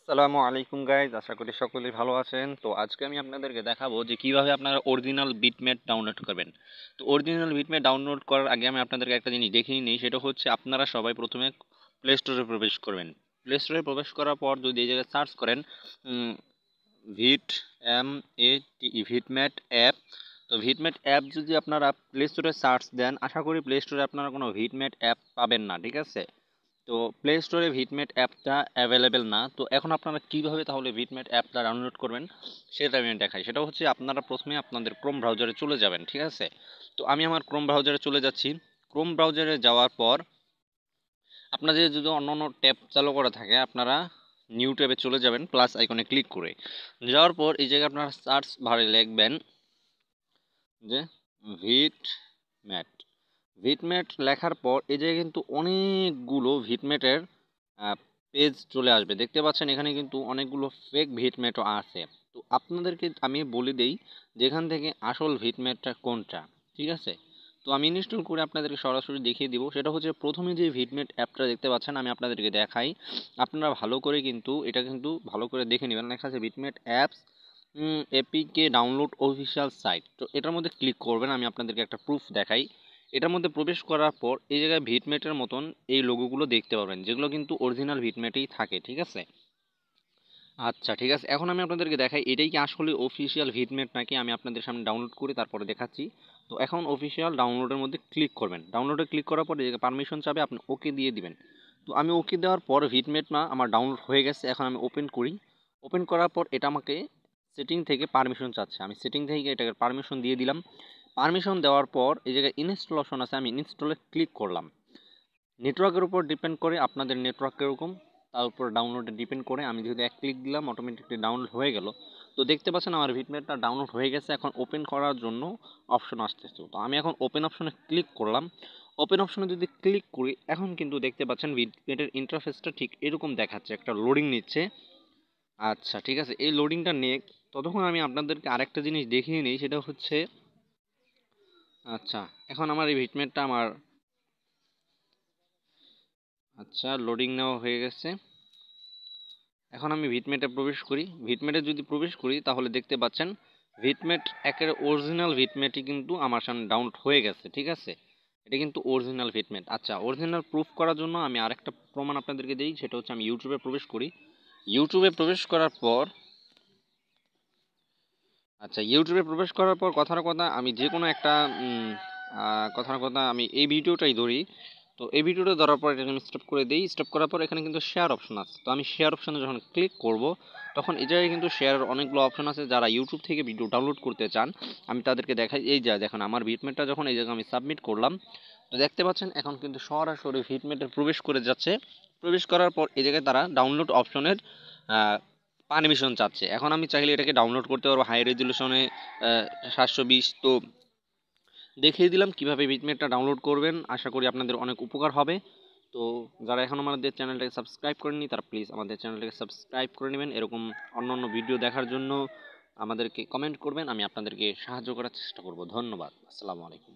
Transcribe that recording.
আসসালামু আলাইকুম গাইজ, আশা করি সকলেই ভালো আছেন। তো আজকে আমি আপনাদেরকে দেখাবো যে কিভাবে আপনারা অরিজিনাল বিটম্যাট ডাউনলোড করবেন। তো অরিজিনাল বিটম্যাট ডাউনলোড করার আগে আমি আপনাদেরকে একটা জিনিস দেখিয়ে নিই, সেটা হচ্ছে আপনারা সবাই প্রথমে প্লে স্টোরে প্রবেশ করবেন। প্লে স্টোরে প্রবেশ করার পর যদি এই জায়গায় সার্চ করেন ভিট এম এ টি ভিটম্যাট অ্যাপ, তো ভিটম্যাট অ্যাপ যদি আপনারা প্লে স্টোরে সার্চ দেন, আশা করি প্লে স্টোরে আপনারা কোনো ভিটম্যাট অ্যাপ পাবেন না, ঠিক আছে। তো প্লে স্টোরে ভিটমেট অ্যাপটা অ্যাভেলেবেল না। তো এখন আপনারা কীভাবে তাহলে ভিটমেট অ্যাপটা ডাউনলোড করবেন সেটা আমি দেখাই। সেটা হচ্ছে আপনারা প্রথমে আপনাদের ক্রোম ব্রাউজারে চলে যাবেন, ঠিক আছে। তো আমি আমার ক্রোম ব্রাউজারে চলে যাচ্ছি। ক্রোম ব্রাউজারে যাওয়ার পর আপনাদের যদি অন্য অন্য ট্যাব চালু করা থাকে, আপনারা নিউ ট্যাবে চলে যাবেন প্লাস আইকনে ক্লিক করে। যাওয়ার পর এই জায়গায় আপনারা সার্চ বারে লিখবেন যে ভিটম্যাট। ভিটম্যাট লেখার পর এই জায়গায় কিন্তু অনেকগুলো ভিটম্যাটের পেজ চলে আসবে, দেখতে পাচ্ছেন এখানে কিন্তু অনেকগুলো ফেক ভিটম্যাটও আছে। তো আপনাদেরকে আমি বলে দেই যেখান থেকে আসল ভিটম্যাটটা কোনটা, ঠিক আছে। তো আমি ইনস্টল করে আপনাদেরকে সরাসরি দেখিয়ে দিব। সেটা হচ্ছে প্রথমে যে ভিটম্যাট অ্যাপটা দেখতে পাচ্ছেন, আমি আপনাদেরকে দেখাই। আপনারা ভালো করে কিন্তু এটা কিন্তু ভালো করে দেখে নেবেন। লেখা আছে Vidmate apps APK download official site. তো এটার মধ্যে ক্লিক করবেন। আমি আপনাদেরকে একটা প্রুফ দেখাই। এটার মধ্যে প্রবেশ করার পর এই জায়গায় ভিটমেটের মতন এই লোগোগুলো দেখতে পাবেন, যেগুলো কিন্তু অরিজিনাল ভিটমেটেই থাকে, ঠিক আছে। আচ্ছা, ঠিক আছে। এখন আমি আপনাদেরকে দেখাই এটাই কি আসলে অফিসিয়াল ভিটমেট নাকি, আমি আপনাদের সামনে ডাউনলোড করে তারপরে দেখাচ্ছি। তো এখন অফিসিয়াল ডাউনলোডের মধ্যে ক্লিক করবেন। ডাউনলোডে ক্লিক করার পর এই জায়গায় পারমিশন চাবে, আপনি ওকে দিয়ে দিবেন। তো আমি ওকে দেওয়ার পর ভিটমেট না আমার ডাউনলোড হয়ে গেছে। এখন আমি ওপেন করি। ওপেন করার পর এটা আমাকে সেটিং থেকে পারমিশন চাচ্ছে, আমি সেটিং থেকে এটাকে পারমিশন দিয়ে দিলাম। পারমিশন দেওয়ার পর এই জায়গায় ইনস্টল অপশন আছে, আমি ইনস্টলে ক্লিক করলাম। নেটওয়ার্কের উপর ডিপেন্ড করে, আপনাদের নেটওয়ার্ক কীরকম তার উপর ডাউনলোডে ডিপেন্ড করে। আমি যদি এক ক্লিক দিলাম অটোমেটিকলি ডাউনলোড হয়ে গেল। তো দেখতে পাচ্ছেন আমার ভিটমেটটা ডাউনলোড হয়ে গেছে। এখন ওপেন করার জন্য অপশন আসতেছে। তো আমি এখন ওপেন অপশনে ক্লিক করলাম। ওপেন অপশনে যদি ক্লিক করি, এখন কিন্তু দেখতে পাচ্ছেন ভিটমেটের ইন্টারফেসটা ঠিক এরকম দেখাচ্ছে, একটা লোডিং নিচ্ছে। আচ্ছা, ঠিক আছে। এই লোডিংটা নিয়ে ততক্ষণ আমি আপনাদেরকে আরেকটা জিনিস দেখিয়ে নিই, সেটা হচ্ছে আচ্ছা, এখন আমার এই ভিটমেটটা আচ্ছা লোডিং নেওয়া হয়ে গেছে। এখন আমি ভিটমেটে প্রবেশ করি। ভিটমেটে যদি প্রবেশ করি তাহলে দেখতে পাচ্ছেন ভিটমেট একের অরিজিনাল ভিটমেটই কিন্তু আমার সামনে ডাউনলোড হয়ে গেছে, ঠিক আছে। এটা কিন্তু অরিজিনাল ভিটমেট। আচ্ছা, অরিজিনাল প্রুফ করার জন্য আমি আরেকটা প্রমাণ আপনাদেরকে দিই, সেটা হচ্ছে আমি ইউটিউবে প্রবেশ করি। ইউটিউবে প্রবেশ করার পর ইউটিউবে প্রবেশ করার পর কথার কথা আমি যে কোনো একটা কথার কথা আমি এই ভিডিওটাই ধরি। তো এই ভিডিওটা ধরার পর এটা আমি স্টপ করে দিই। স্টপ করার পর এখানে কিন্তু শেয়ার অপশন আছে। তো আমি শেয়ার অপশনে যখন ক্লিক করব, তখন এই জায়গায় কিন্তু শেয়ারের অনেকগুলো অপশন আছে। যারা ইউটিউব থেকে ভিডিও ডাউনলোড করতে চান, আমি তাদেরকে দেখাই। এই যা দেখুন আমার ভিটমেটটা যখন এই জায়গায় আমি সাবমিট করলাম, তো দেখতে পাচ্ছেন এখন কিন্তু সরাসরি ভিটমেটে প্রবেশ করে যাচ্ছে। প্রবেশ করার পর এই জায়গায় তারা ডাউনলোড অপশনের পারমিশন চাচ্ছে। এখন আমি চাইলে এটাকে ডাউনলোড করতে পারবো হাই রেজলিউশনে 720। তো দেখিয়ে দিলাম কিভাবে ভিটমেটটা ডাউনলোড করবেন। আশা করি আপনাদের অনেক উপকার হবে। তো যারা এখন আমাদের চ্যানেলটাকে সাবস্ক্রাইব করেননি, তারা প্লিজ আমাদের চ্যানেলটাকে সাবস্ক্রাইব করে নেবেন। এরকম অন্য অন্য ভিডিও দেখার জন্য আমাদেরকে কমেন্ট করবেন, আমি আপনাদেরকে সাহায্য করার চেষ্টা করব। ধন্যবাদ। আসসালামু আলাইকুম।